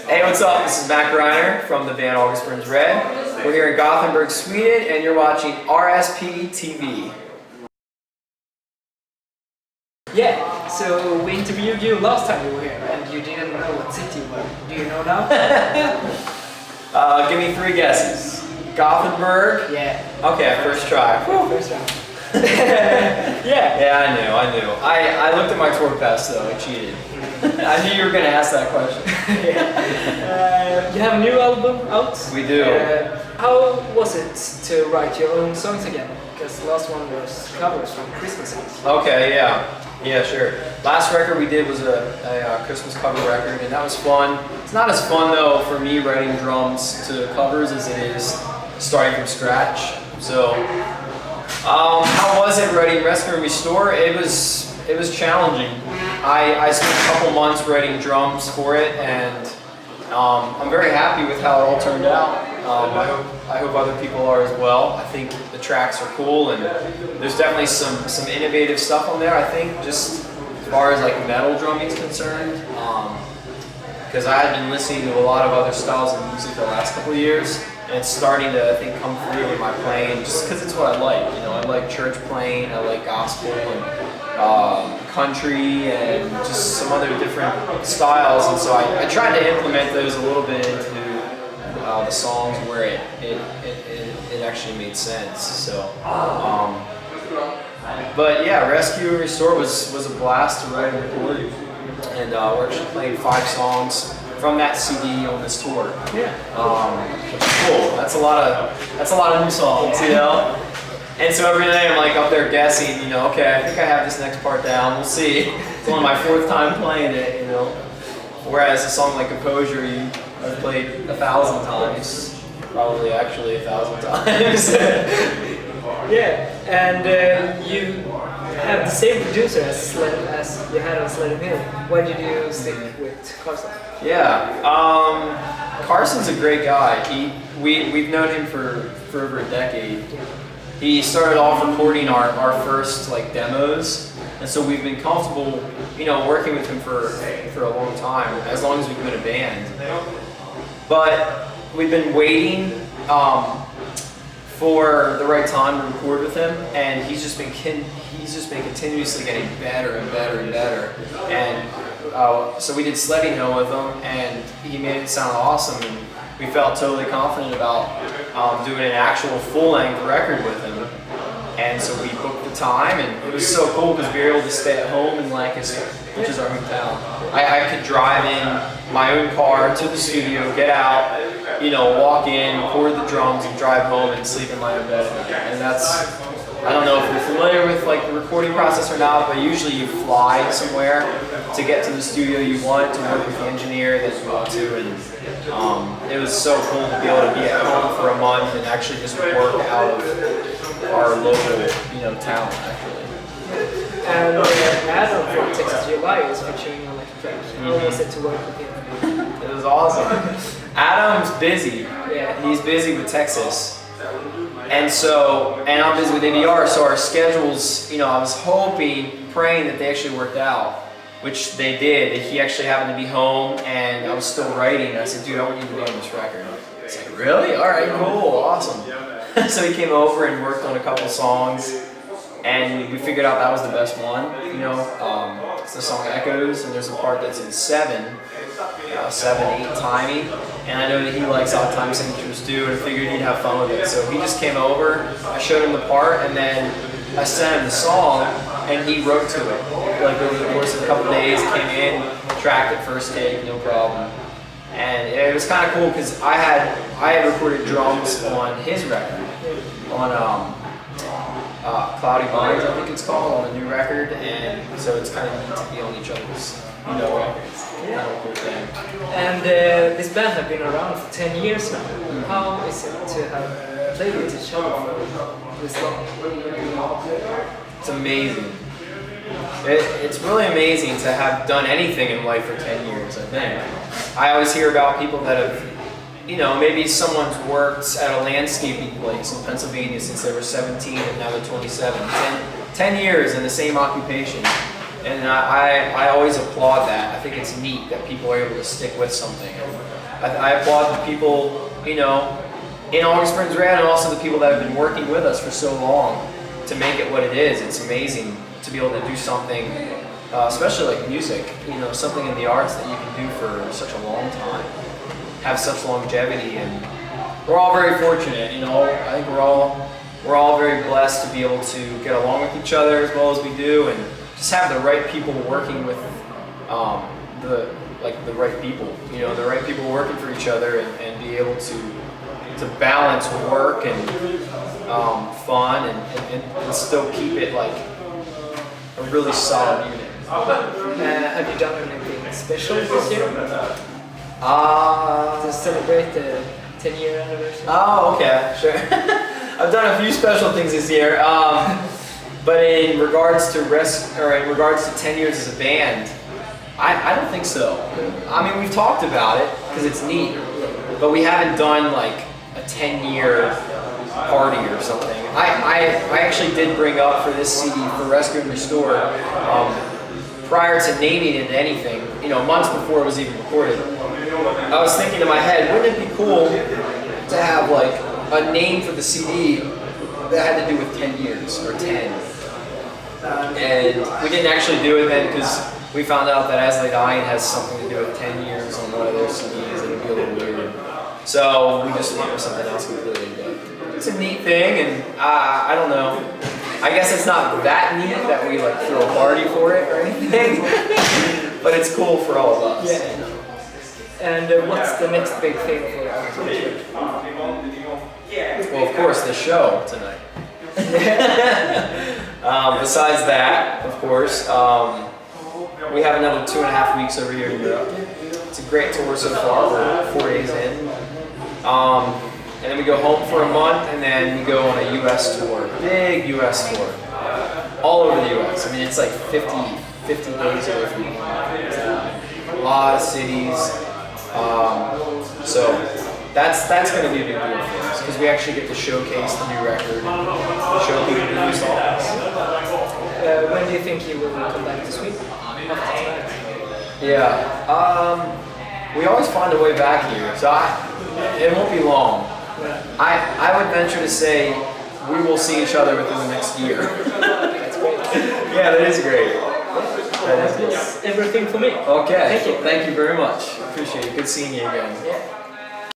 Hey, what's up? This is Matt Greiner from the band August Burns Red. We're here in Gothenburg, Sweden, and you're watching Rsptv. Yeah, so we interviewed you last time you were here, and you didn't know what city you were. Do you know now? Give me 3 guesses. Gothenburg? Yeah. Okay, first try. First round. Yeah, I knew. I looked at my tour pass though, I cheated. I knew you were going to ask that question. You have a new album out? We do. How was it to write your own songs again? Because the last one was covers from Christmas songs. Okay, yeah, sure. Last record we did was a Christmas cover record, and that was fun. It's not as fun though for me writing drums to covers as it is starting from scratch. So, how was it writing Rescue and Restore? It was challenging. I spent a couple months writing drums for it, and I'm very happy with how it all turned out. I hope other people are as well. I think the tracks are cool, and there's definitely some innovative stuff on there. I think just as far as like metal drumming is concerned, because I had been listening to a lot of other styles of music the last couple of years, and it's starting to, I think, come through in my playing, just because it's what I like. You know, I like church playing, I like gospel and country, and just some other different styles. And so I tried to implement those a little bit into the songs where it actually made sense. So, but yeah, Rescue and Restore was a blast to write and record, and we're actually playing 5 songs from that CD on this tour. Yeah. Which is cool. That's a lot of new songs, you know. And so every night I'm like up there guessing, you know, okay, I think I have this next part down. We'll see. It's only my 4th time playing it, you know. Whereas a song like Composure, I've played 1,000 times, probably actually 1,000 times. Yeah, and you have the same producer as you had on Let Him Heal. Why did you stick with Carson? Yeah, Carson's a great guy. We've known him for over a decade. He started off recording our first like demos, and so we've been comfortable, you know, working with him for a long time, as long as we've been a band. But we've been waiting for the right time to record with him, and he's just been continuously getting better and better and better. And so we did Sledding Hill with him, and he made it sound awesome, and we felt totally confident about doing an actual full-length record with him. And so we booked the time, and it was so cool because we were able to stay at home in Lancaster, which is our hometown. I could drive in my own car to the studio, get out, you know, walk in, record the drums, and drive home and sleep in my own bed. And that's, I don't know if you're familiar with like the recording process or not, but usually you fly somewhere to get to the studio you want, to work with the engineer that you want to, and it was so cool to be able to be at home for a month and actually just work out of our local, you know, town actually. And Adam from Texas July is featuring on like a track. How was it to work with him? It was awesome. Adam's busy. Yeah. He's busy with Texas. And I'm busy with ABR, so our schedules, you know, I was hoping, praying that they actually worked out, which they did. He actually happened to be home, and I was still writing, and I said, dude, I want you to be on this record. He's like, really? All right, cool, awesome. So he came over and worked on a couple songs, and we figured out that was the best one, you know. It's the song Echoes, and there's a part that's in 7, 7/8 timing, and I know that he likes odd time signatures too, and I figured he'd have fun with it. So he just came over, I showed him the part, and then I sent him the song, and he wrote to it. Like over the course of a couple days, came in, tracked it first take, no problem. And it was kind of cool because I had recorded drums on his record, on Cloudy Vines, I think it's called, on the new record, and so it's kind of neat to be on each other's, you know, records. Yeah. Kind of a cool thing. And this band have been around for 10 years now. How is it to have played with each other for this long? It's amazing. It's really amazing to have done anything in life for 10 years, I think. I always hear about people that have, you know, maybe someone's worked at a landscaping place in Pennsylvania since they were 17 and now they're 27. 10 years in the same occupation. And I always applaud that. I think it's neat that people are able to stick with something. I applaud the people, you know, in August Springs Rad, and also the people that have been working with us for so long to make it what it is. It's amazing to be able to do something, especially like music, you know, something in the arts that you can do for such a long time, have such longevity, and we're all very fortunate, you know. I think we're all very blessed to be able to get along with each other as well as we do, and just have the right people working with the right people, you know, the right people working for each other, and be able to balance work and fun and still keep it like a really solid unit. Have you done anything special this year? To celebrate the 10-year anniversary? Oh, okay, sure. I've done a few special things this year, but in regards to 10 years as a band, I don't think so. I mean, we've talked about it because it's neat, but we haven't done like a 10-year party or something. I actually did bring up for this CD, for Rescue and Restore, prior to naming it anything, you know, months before it was even recorded, I was thinking in my head, wouldn't it be cool to have like a name for the CD that had to do with 10 years or 10? And we didn't actually do it then because we found out that As They Dying has something to do with 10 years on one of their CDs, and it'd be a little weird. So we just went with something else completely. But it's a neat thing, and I don't know. I guess it's not that neat that we like throw a party for it or anything, but it's cool for all of us. Yeah. You know? And what's the next big thing for you? Well, of course, the show tonight. Besides that, of course, we have another 2.5 weeks over here in Europe. It's a great tour so far. We're 4 days in. And then we go home for a month, and then we go on a U.S. tour. Big U.S. tour. All over the U.S. I mean, it's like 50 days away from home. A lot of cities. So that's going to be a big deal for us, because we actually get to showcase the new record and show people the new songs. When do you think you will come back to Sweden? After tonight? Yeah, we always find a way back here, so it won't be long. I would venture to say we will see each other within the next year. That's great. Yeah, that is great. That is great. That's everything for me. Okay, Thank you. Thank you very much. Appreciate it. Good seeing you again. Yeah.